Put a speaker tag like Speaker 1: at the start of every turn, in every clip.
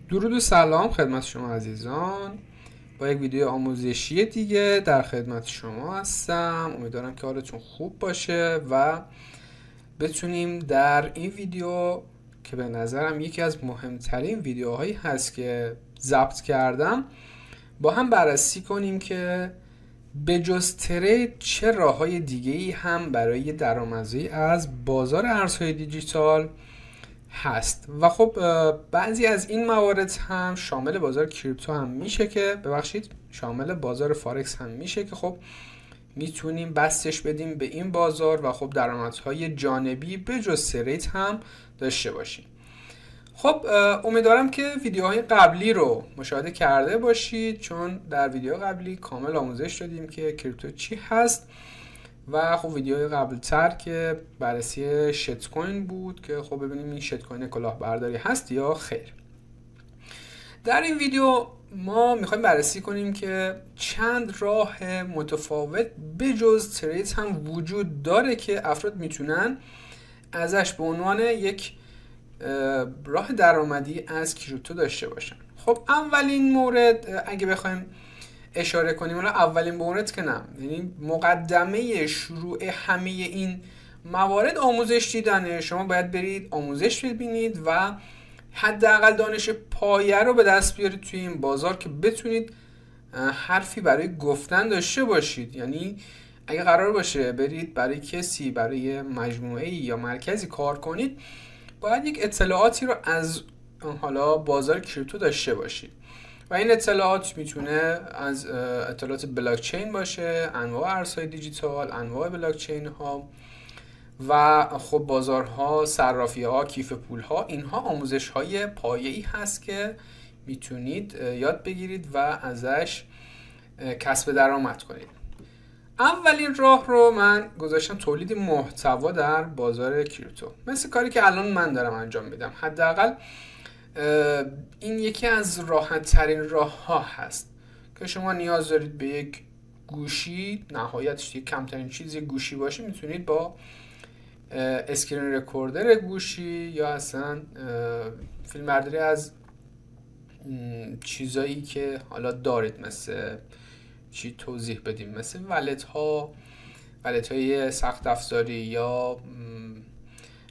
Speaker 1: درود و سلام خدمت شما عزیزان. با یک ویدیو آموزشی دیگه در خدمت شما هستم. امیدوارم که حالتون خوب باشه و بتونیم در این ویدیو که به نظرم یکی از مهمترین ویدیوهایی هست که ضبط کردم با هم بررسی کنیم که به جز ترید چه راه‌های دیگه‌ای هم برای درآمدزایی از بازار ارزهای دیجیتال هست. و خب بعضی از این موارد هم شامل بازار کریپتو هم میشه که شامل بازار فارکس هم میشه که خب میتونیم بستش بدیم به این بازار و خب درآمدهای جانبی به جز ترید هم داشته باشیم. خب امیدوارم که ویدیوهای قبلی رو مشاهده کرده باشید، چون در ویدیو قبلی کامل آموزش دادیم که کریپتو چی هست و خب ویدیوهای قبل تر که بررسی شت کوین بود که خب ببینیم این شت کوین کلاهبرداری هست یا خیر. در این ویدیو ما میخوایم بررسی کنیم که چند راه متفاوت بجز ترید هم وجود داره که افراد میتونن ازش به عنوان یک راه درآمدی از کریپتو داشته باشن. خب اولین مورد اگه بخوایم اشاره کنیم، حالا اولین مورد که نه، یعنی مقدمه شروع همه این موارد آموزش دیدنه. شما باید برید آموزش ببینید و حداقل دانش پایه رو به دست بیارید توی این بازار که بتونید حرفی برای گفتن داشته باشید. یعنی اگه قرار باشه برید برای کسی، برای مجموعه‌ای یا مرکزی کار کنید، باید یک اطلاعاتی رو از حالا بازار کریپتو داشته باشید و این اطلاعات میتونه از اطلاعات بلاکچین باشه، انواع ارزهای دیجیتال، انواع بلاکچین ها و خب بازارها، صرافی ها، کیف پول ها. اینها آموزش های پایه‌ای هست که میتونید یاد بگیرید و ازش کسب درآمد کنید. اولین راه رو من گذاشتم تولید محتوا در بازار کریپتو، مثل کاری که الان من دارم انجام میدم. حداقل این یکی از راحت ترین راه ها هست که شما نیاز دارید به یک گوشی، نهایتش یک کمترین چیز یک گوشی باشه، میتونید با اسکرین رکوردر گوشی یا اصلا فیلم برداری از چیزایی که حالا دارید، مثل چی توضیح بدیم، مثل ولت های سخت افزاری یا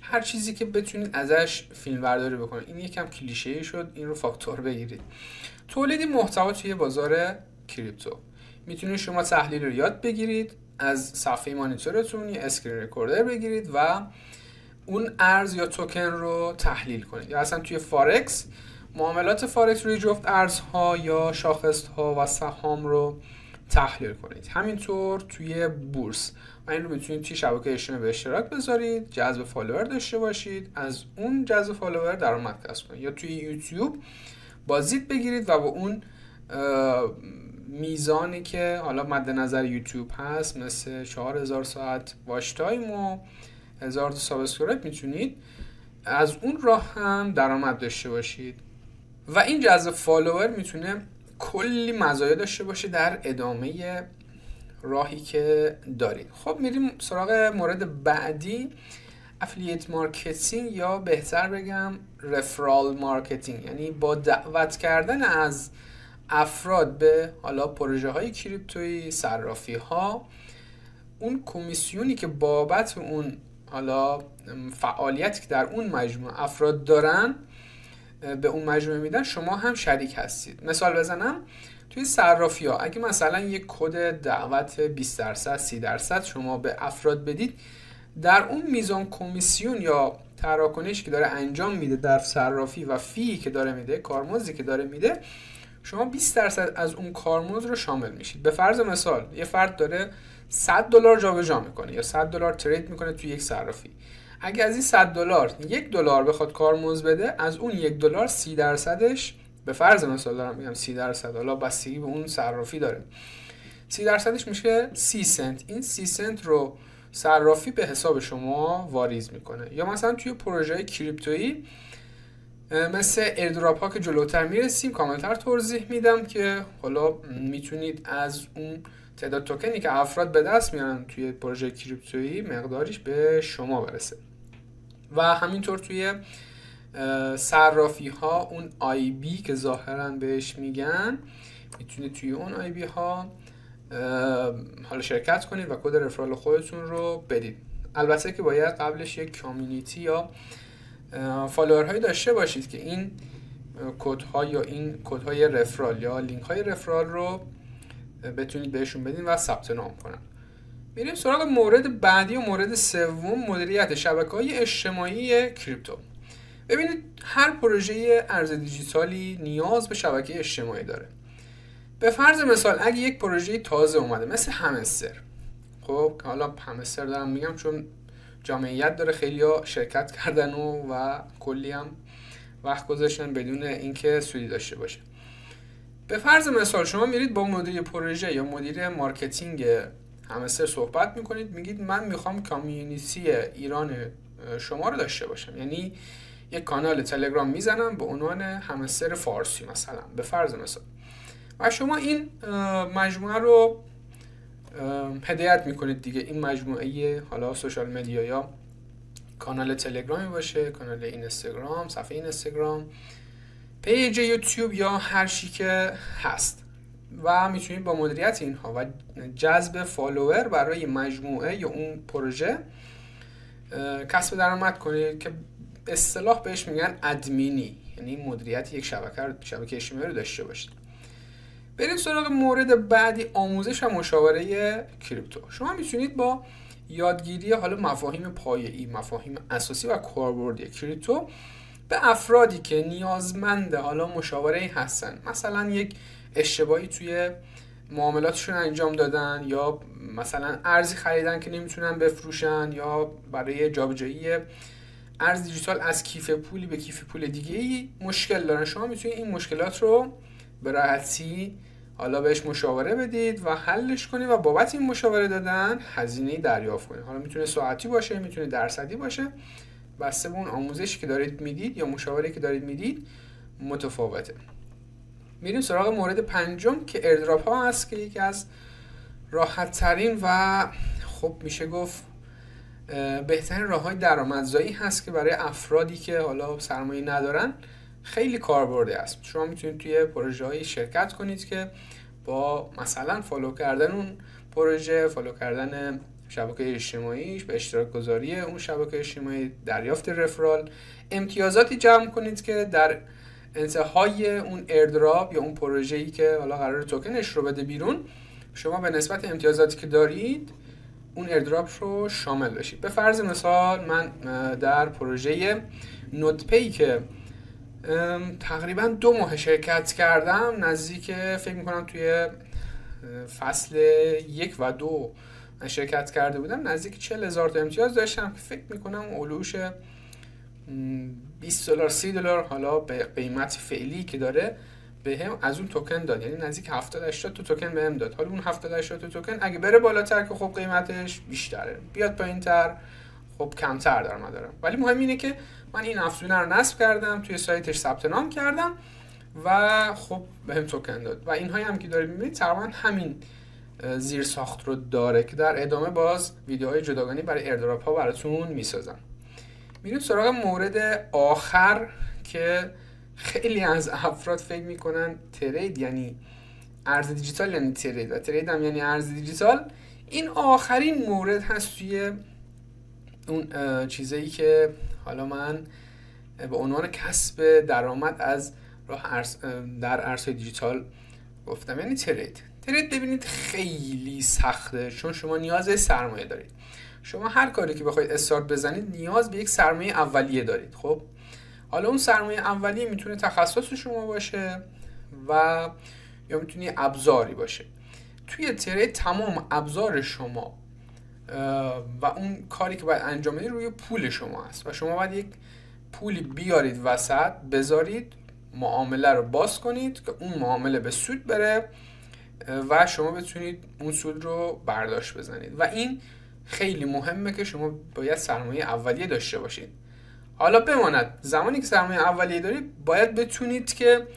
Speaker 1: هر چیزی که بتونید ازش فیلم برداری بکنید. این یکم کلیشه‌ای شد، این رو فاکتور بگیرید. تولید محتوا توی بازار کریپتو، میتونید شما تحلیل رو یاد بگیرید، از صفحه مانیتورتون یه اسکرین رکوردر بگیرید و اون ارز یا توکن رو تحلیل کنید، یا اصلا توی فارکس معاملات فارکس روی جفت ارزها یا شاخصها و سهام رو تحلیل کنید. همینطور توی بورس و این رو میتونید توی شبکه اجتماعی به اشتراک بذارید، جذب فالوور داشته باشید، از اون جذب فالوور درآمد کسب کنید، یا توی یوتیوب بازدید بگیرید و با اون میزانی که حالا مد نظر یوتیوب هست، مثل 4000 ساعت واچ تایم و 1000 تا سابسکرایب، میتونید از اون راه هم درآمد داشته باشید. و این جذب فالوور میتونه کلی مزایا داشته باشه در ادامه راهی که دارید. خب میریم سراغ مورد بعدی، افیلیت مارکتینگ، یا بهتر بگم رفرال مارکتینگ، یعنی با دعوت کردن از افراد به حالا پروژه های کریپتویی، صرافی ها، اون کمیسیونی که بابت اون حالا فعالیتی که در اون مجموعه افراد دارن به اون مجموعه میدن، شما هم شریک هستید. مثال بزنم، توی صرافی ها اگه مثلا یک کد دعوت 20% 30% شما به افراد بدید، در اون میزان کمیسیون یا تراکنش که داره انجام میده در صرافی و فی که داره میده، کارمزدی که داره میده، شما 20% از اون کارمزد رو شامل میشید. به فرض مثال یه فرد داره $100 جابجا میکنه یا $100 ترید میکنه توی یک صرافی. اگه از این $100 $1 بخواد کارمزد بده، از اون $1 30%ش، به فرض مثال دارم میگم 30%، حالا بستگی به اون صرافی داره، 30%ش میشه 30 سنت. این 30 سنت رو صرافی به حساب شما واریز میکنه. یا مثلا توی پروژه کریپتویی مثل ایردراپ ها که جلوتر میرسیم کاملتر توضیح میدم که حالا میتونید از اون تعداد توکنی که افراد به دست میارن توی پروژه کریپتویی مقداریش به شما برسه. و همینطور توی صرافی ها، اون آی بی که ظاهرا بهش میگن، میتونید توی اون آی بی ها حالا شرکت کنید و کد رفرال خودتون رو بدید. البته که باید قبلش یک کامیونیتی یا فالوورهایی داشته باشید که این کدها یا این کدهای رفرال یا لینک های رفرال رو بتونید بهشون بدین و ثبت نام کنن. میریم سراغ مورد بعدی و مورد سوم، مدیریت شبکه‌های اجتماعی کریپتو. ببینید هر پروژه ارز دیجیتالی نیاز به شبکه اجتماعی داره. به فرض مثال اگه یک پروژه تازه اومده مثل همستر، خب حالا همستر دارم میگم چون جامعیت داره، خیلیا شرکت کردن و کلی هم وقت گذاشتن بدون اینکه سودی داشته باشه. به فرض مثال شما میرید با مدیر پروژه یا مدیر مارکتینگ همستر صحبت میکنید، میگید من میخوام کامیونیتی ایران شما رو داشته باشم، یعنی یک کانال تلگرام میزنم به عنوان همستر فارسی مثلا به فرض مثال، و شما این مجموعه رو هدایت میکنید دیگه. این مجموعه حالا سوشال مدیا یا کانال تلگرامی باشه، کانال اینستاگرام، صفحه اینستاگرام، پیج یوتیوب یا هر چی که هست، و میتونید با مدیریت اینها و جذب فالوور برای مجموعه یا اون پروژه کسب درآمد کنید که اصطلاح بهش میگن ادمینی، یعنی مدیریت یک شبکه اجتماعی رو داشته باشید. بریم سراغ مورد بعدی، آموزش و مشاوره کریپتو. شما میتونید با یادگیری حالا مفاهیم پایه‌ای، مفاهیم اساسی و کاربردی کریپتو به افرادی که نیازمند حالا مشاوره هستن، مثلا یک اشتباهی توی معاملاتشون انجام دادن یا مثلا ارزی خریدن که نمیتونن بفروشن یا برای جابجایی ارز دیجیتال از کیف پولی به کیف پول دیگه‌ای مشکل دارن، شما میتونید این مشکلات رو به راحتی حالا بهش مشاوره بدید و حلش کنید و بابت این مشاوره دادن هزینه‌ای دریافت کنید. حالا میتونه ساعتی باشه، میتونه درصدی باشه، بسته به اون آموزشی که دارید میدید یا مشاوره که دارید میدید متفاوته. میریم سراغ مورد پنجم که ایردراپ ها هست که یکی از راحت ترین و خب میشه گفت بهترین راه‌های درآمدزایی هست که برای افرادی که حالا سرمایه ندارن خیلی کاربرده است. شما میتونید توی پروژه‌های شرکت کنید که با مثلا فالو کردن اون پروژه، فالو کردن شبکه اجتماعیش، به اشتراک گذاری اون شبکه اجتماعی، دریافت رفرال، امتیازاتی جمع کنید که در انتهای اون ایردراپ یا اون پروژه‌ای که حالا قرار توکنش رو بده بیرون، شما به نسبت امتیازاتی که دارید اون ایردراپ رو شامل بشید. به فرض مثال من در پروژه نوتپی که تقریبا 2 ماه شرکت کردم، نزدیک فکر میکنم توی فصل 1 و 2 شرکت کرده بودم، نزدیک 40,000 تا امتیاز داشتم که فکر میکنم اولوش $20 $30 حالا به قیمت فعلی که داره به هم از اون توکن داد، یعنی نزدیک 70-80 تا توکن به هم داد. حالا اون 70-80 تا توکن اگه بره بالاتر که خب قیمتش بیشتره، بیاد پایینتر خب کمتر درآمد داره، ولی مهم اینه که من این افزونه رو نصب کردم، توی سایتش ثبت نام کردم و خب بهم توکن داد. و اینهایی هم که دارید می‌بینید تقریبا همین زیر ساخت رو داره که در ادامه باز ویدیوهای جداگانه برای ایردراپ ها براتون میسازم. میریم سراغ مورد آخر که خیلی از افراد فکر میکنن ترید یعنی ارز دیجیتال یعنی ترید و ترید هم یعنی ارز دیجیتال. این آخرین مورد هست توی اون چیزایی که حالا من به عنوان کسب درآمد از راه در ارزهای دیجیتال گفتم، یعنی ترید. ببینید خیلی سخته چون شما نیاز به سرمایه دارید. شما هر کاری که بخواید استارت بزنید نیاز به یک سرمایه اولیه دارید. خب حالا اون سرمایه اولیه میتونه تخصص شما باشه و یا میتونه ابزاری باشه. توی ترید تمام ابزار شما و اون کاری که باید انجام بدید روی پول شما هست و شما باید یک پولی بیارید وسط، بذارید، معامله رو باز کنید که اون معامله به سود بره و شما بتونید اون سود رو برداشت بزنید. و این خیلی مهمه که شما باید سرمایه اولیه داشته باشید. حالا بماند زمانی که سرمایه اولیه دارید باید بتونید که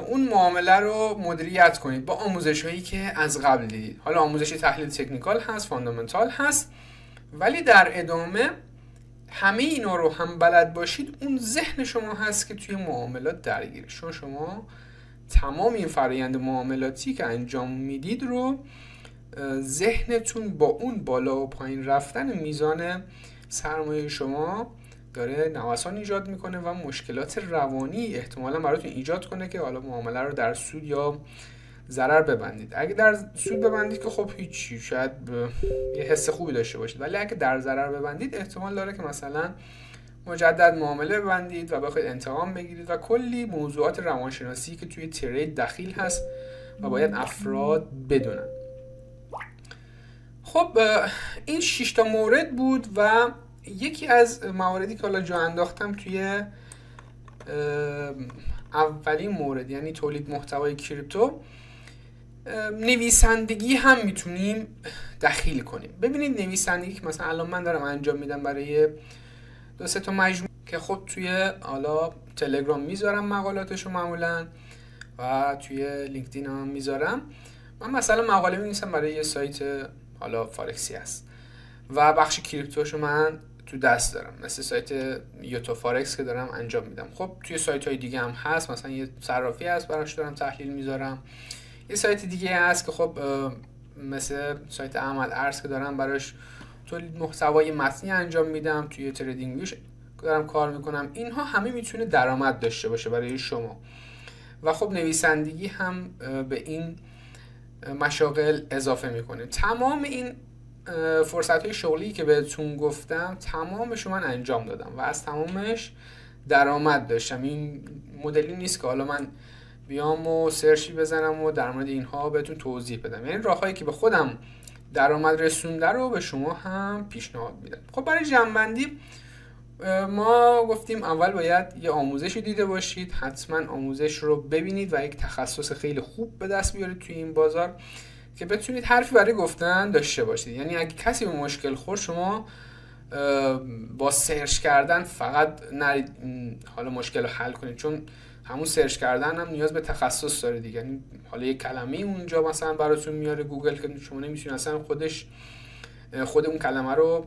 Speaker 1: اون معامله رو مدیریت کنید با آموزش هایی که از قبل دیدید. حالا آموزش تحلیل تکنیکال هست، فاندامنتال هست، ولی در ادامه همه اینا رو هم بلد باشید، اون ذهن شما هست که توی معاملات درگیره، چون شما تمام این فرآیند معاملاتی که انجام میدید رو ذهنتون با اون بالا و پایین رفتن میزان سرمایه شما داره نوسان ایجاد میکنه و مشکلات روانی احتمالا براتون ایجاد کنه که حالا معامله رو در سود یا ضرر ببندید. اگه در سود ببندید که خب هیچی، شاید یه حس خوبی داشته باشید، ولی اگه در ضرر ببندید احتمال داره که مثلا مجدد معامله ببندید و بخواید انتقام بگیرید و کلی موضوعات روانشناسی که توی ترید دخیل هست و باید افراد بدونن. خب این 6 تا مورد بود و یکی از مواردی که حالا جا انداختم توی اولین مورد، یعنی تولید محتوای کریپتو، نویسندگی هم میتونیم دخیل کنیم. ببینید نویسندگی که مثلا الان من دارم انجام میدم برای 2-3 تا مجموعه که خب توی حالا تلگرام میذارم مقالاتشو معمولا و توی لینکدین هم میذارم. من مثلا مقاله می‌نویسم برای یه سایت حالا فارکسی هست و بخش کریپتوشو من تو دست دارم، مثل سایت یوتو فارکس که دارم انجام میدم. خب توی سایت‌های دیگه هم هست، مثلا یه صرافی هست براش دارم تحلیل میذارم، یه سایت دیگه هست که خب مثل سایت احمد ارز که دارم براش تولید محتوای متنی انجام میدم، توی تریدینگ ویوش دارم کار میکنم. اینها همه میتونه درآمد داشته باشه برای شما و خب نویسندگی هم به این مشاغل اضافه میکنه. تمام این فرصت‌های شغلی که بهتون گفتم تمامش من انجام دادم و از تمامش درآمد داشتم. این مدلی نیست که حالا من بیام و سرچی بزنم و در مورد اینها بهتون توضیح بدم، یعنی راههایی که به خودم درآمد رسونده رو به شما هم پیشنهاد میدم. خب برای جمع‌بندی ما گفتیم اول باید یه آموزشی دیده باشید، حتما آموزش رو ببینید و یک تخصص خیلی خوب به دست بیارید توی این بازار که بتونید حرفی برای گفتن داشته باشید. یعنی اگه کسی به مشکل خورد شما با سرچ کردن فقط نرید حالا مشکل رو حل کنید، چون همون سرچ کردن هم نیاز به تخصص داره دیگه. یعنی حالا یک کلمه اونجا مثلا براتون میاره گوگل که شما نمیتونید اصلا خود اون کلمه رو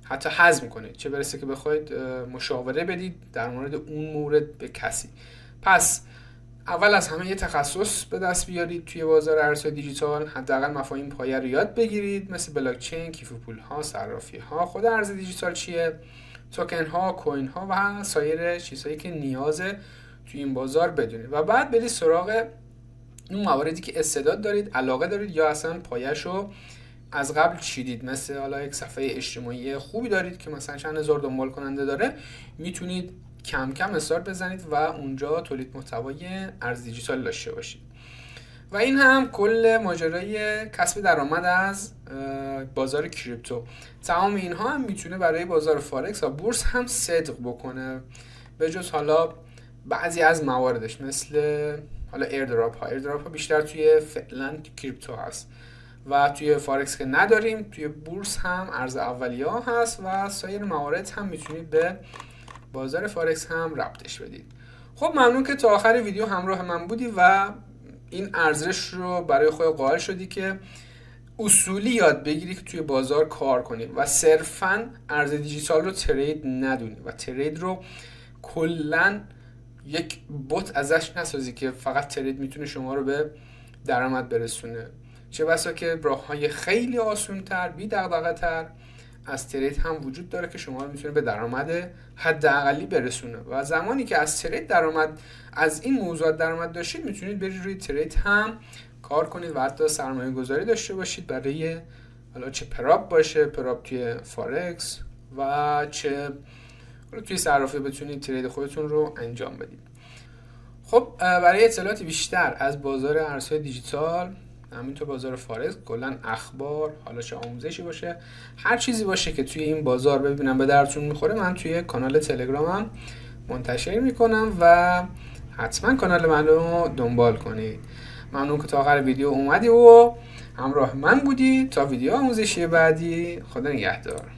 Speaker 1: حتی حذف کنید، چه برسه که بخواید مشاوره بدید در مورد اون مورد به کسی. پس اول از همه یه تخصص به دست بیارید توی بازار ارزهای دیجیتال، حداقل مفاهیم پایه رو یاد بگیرید، مثل بلاک چین، کیف پول‌ها، صرافی‌ها، خود ارز دیجیتال چیه، توکن ها، کوین ها و سایر چیزهایی که نیازه توی این بازار بدونید و بعد برید سراغ اون مواردی که استعداد دارید، علاقه دارید یا اصلا پایه‌شو از قبل چیدید، مثل حالا یک صفحه اجتماعی خوبی دارید که مثلا چند هزار دنبال کننده داره، میتونید کم کم استارت بزنید و اونجا تولید محتوای ارز دیجیتال داشته باشید. و این هم کل ماجرای کسب درآمد از بازار کریپتو. تمام اینها هم میتونه برای بازار فارکس و بورس هم صدق بکنه، به جز حالا بعضی از مواردش مثل حالا ایردراپ ها بیشتر توی فعلا کریپتو هست و توی فارکس که نداریم، توی بورس هم ارز اولیه ها هست و سایر موارد هم میتونید به بازار فارکس هم ربطش بدید. خب ممنون که تا آخر ویدیو همراه من بودی و این ارزش رو برای خود قائل شدی که اصولی یاد بگیری که توی بازار کار کنی و صرفاً ارز دیجیتال رو ترید ندونی و ترید رو کلاً یک بت ازش نسازی که فقط ترید میتونه شما رو به درآمد برسونه. چه بسا که راه‌های خیلی آسان‌تر، بی دغدغه‌تر از ترید هم وجود داره که شما رو میتونه به درآمد حداقلی برسونه و زمانی که از ترید از این موضوعات درآمد داشتید میتونید برید روی ترید هم کار کنید و حتی سرمایه گذاری داشته باشید برای حالا چه پراپ باشه، پراپ توی فارکس و چه توی صرافی بتونید ترید خودتون رو انجام بدید. خب برای اطلاعات بیشتر از بازار ارزهای دیجیتال، همینطور بازار فارکس، کلا اخبار، حالا چه آموزشی باشه، هر چیزی باشه که توی این بازار ببینم به درتون میخوره، من توی کانال تلگرامم منتشر میکنم و حتما کانال من رو دنبال کنید. ممنون که تا آخر ویدیو اومدی و همراه من بودی. تا ویدیو آموزشی بعدی، خدا نگهدار.